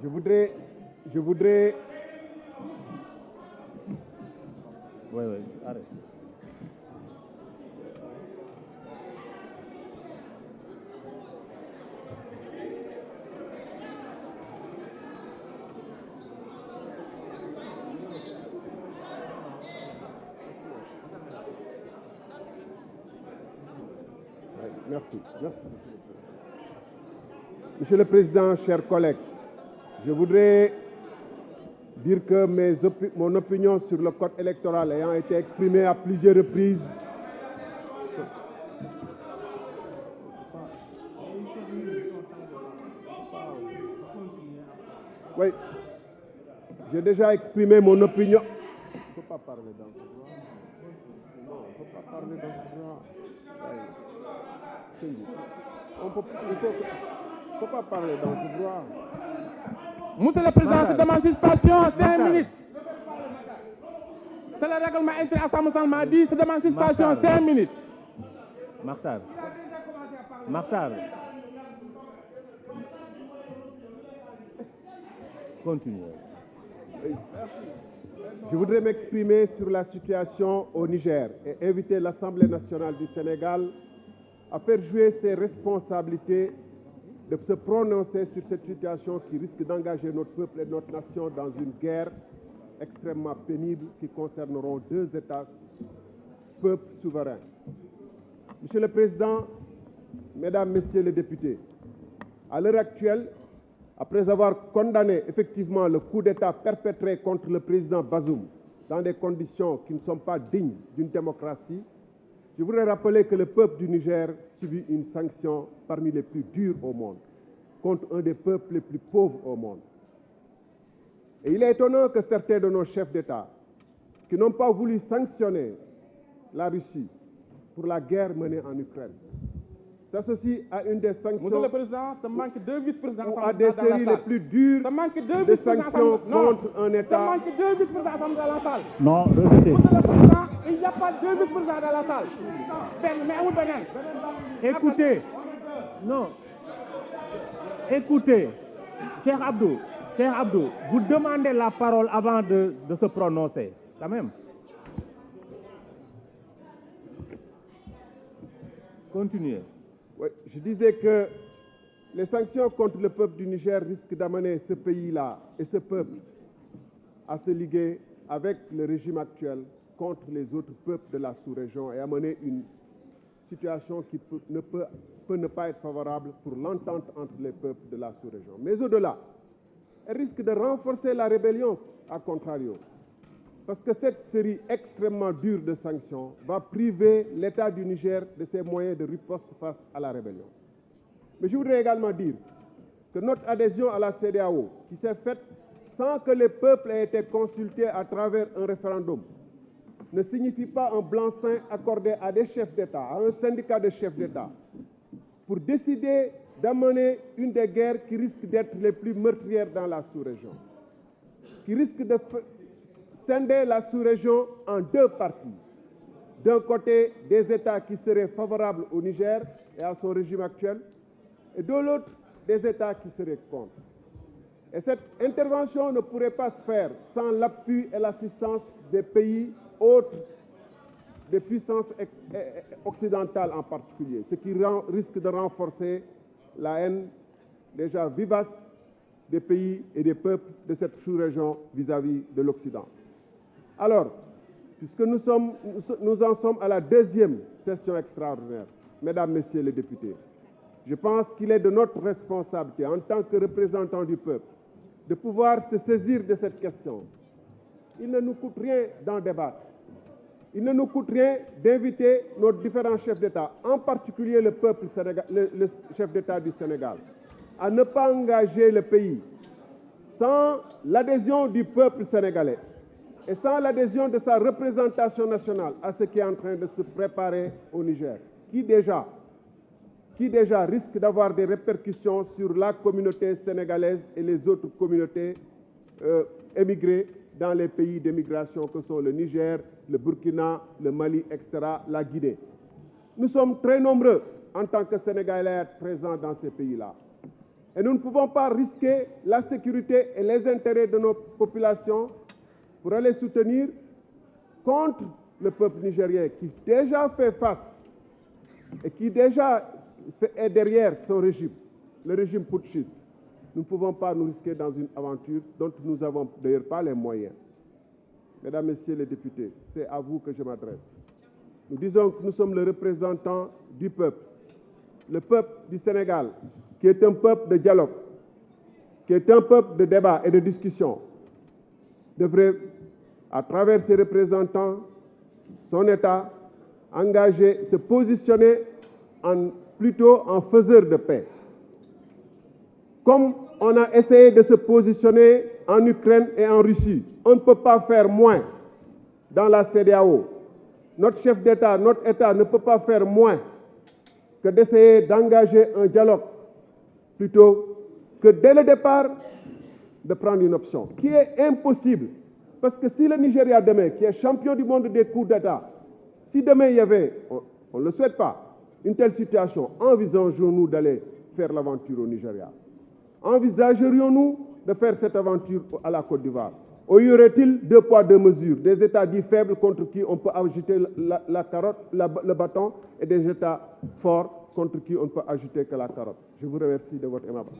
Je voudrais... Oui, arrête. Merci. Monsieur le Président, chers collègues, je voudrais dire que mon opinion sur le code électoral ayant été exprimée à plusieurs reprises, oui, j'ai déjà exprimé mon opinion. Il ne faut pas parler dans ce droit. Non, il ne faut pas parler dans ce droit. Il ne faut pas parler dans ce droit. Monsieur le Président, je demande suspension 5 minutes. C'est le règlement intérieur Assemblée nationale m'a dit, je demande suspension 5 minutes. Makhtar. Continuez. Je voudrais m'exprimer sur la situation au Niger et inviter l'Assemblée nationale du Sénégal à faire jouer ses responsabilités de se prononcer sur cette situation qui risque d'engager notre peuple et notre nation dans une guerre extrêmement pénible qui concerneront 2 États, peuples souverains. Monsieur le Président, Mesdames, Messieurs les députés, à l'heure actuelle, après avoir condamné effectivement le coup d'État perpétré contre le président Bazoum dans des conditions qui ne sont pas dignes d'une démocratie, je voudrais rappeler que le peuple du Niger subit une sanction parmi les plus dures au monde, contre un des peuples les plus pauvres au monde. Et il est étonnant que certains de nos chefs d'État, qui n'ont pas voulu sanctionner la Russie pour la guerre menée en Ukraine, s'associe à une des sanctions. Monsieur le Président, ça manque 2 vice-présidents à des séries les plus dures de sanctions contre un État. Ça manque 2 vice-présidents dans la salle. Non, rejetez. Monsieur le Président, il n'y a pas 2 vice-présidents dans la salle. Écoutez. Non. Écoutez. Cheikh Abdou, vous demandez la parole avant de se prononcer. Quand même. Continuez. Oui, je disais que les sanctions contre le peuple du Niger risquent d'amener ce pays-là et ce peuple à se liguer avec le régime actuel contre les autres peuples de la sous-région et amener une situation qui peut ne pas être favorable pour l'entente entre les peuples de la sous-région. Mais au-delà, elle risque de renforcer la rébellion, à contrario. Parce que cette série extrêmement dure de sanctions va priver l'État du Niger de ses moyens de riposte face à la rébellion. Mais je voudrais également dire que notre adhésion à la CEDEAO, qui s'est faite sans que les peuples aient été consultés à travers un référendum, ne signifie pas un blanc-seing accordé à des chefs d'État, à un syndicat de chefs d'État, pour décider d'amener une des guerres qui risque d'être les plus meurtrières dans la sous-région, qui risque de scinder la sous-région en 2 parties. D'un côté, des États qui seraient favorables au Niger et à son régime actuel, et de l'autre, des États qui seraient contre. Et cette intervention ne pourrait pas se faire sans l'appui et l'assistance des pays autres, des puissances occidentales en particulier, ce qui risque de renforcer la haine déjà vivace des pays et des peuples de cette sous-région vis-à-vis de l'Occident. Alors, puisque nous en sommes à la 2e session extraordinaire, Mesdames, Messieurs les députés, je pense qu'il est de notre responsabilité, en tant que représentants du peuple, de pouvoir se saisir de cette question. Il ne nous coûte rien d'en débattre. Il ne nous coûte rien d'inviter nos différents chefs d'État, en particulier le chef d'État du Sénégal, à ne pas engager le pays sans l'adhésion du peuple sénégalais et sans l'adhésion de sa représentation nationale à ce qui est en train de se préparer au Niger, qui déjà risque d'avoir des répercussions sur la communauté sénégalaise et les autres communautés émigrées dans les pays d'émigration que sont le Niger, le Burkina, le Mali, etc., la Guinée. Nous sommes très nombreux en tant que Sénégalais présents dans ces pays-là. Et nous ne pouvons pas risquer la sécurité et les intérêts de nos populations pour aller soutenir contre le peuple nigérien qui déjà fait face et qui déjà est derrière son régime, le régime putschiste. Nous ne pouvons pas nous risquer dans une aventure dont nous n'avons d'ailleurs pas les moyens. Mesdames, Messieurs les députés, c'est à vous que je m'adresse. Nous disons que nous sommes le représentant du peuple. Le peuple du Sénégal, qui est un peuple de dialogue, qui est un peuple de débat et de discussion, devrait, à travers ses représentants, son État, engager, se positionner plutôt en faiseur de paix. Comme on a essayé de se positionner en Ukraine et en Russie, on ne peut pas faire moins dans la CEDEAO. Notre chef d'État, notre État ne peut pas faire moins que d'essayer d'engager un dialogue plutôt que dès le départ de prendre une option qui est impossible. Parce que si le Nigeria demain, qui est champion du monde des coups d'État, si demain il y avait, on ne le souhaite pas, une telle situation, envisageons-nous d'aller faire l'aventure au Nigeria? Envisagerions-nous de faire cette aventure à la Côte d'Ivoire? Ou y aurait-il deux poids, deux mesures, des États dits faibles contre qui on peut agiter la carotte, le bâton, et des États forts contre qui on ne peut agiter que la carotte? Je vous remercie de votre aimable.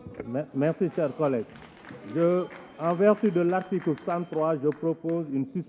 Merci, chers collègues. En vertu de l'article 103, je propose une suspension.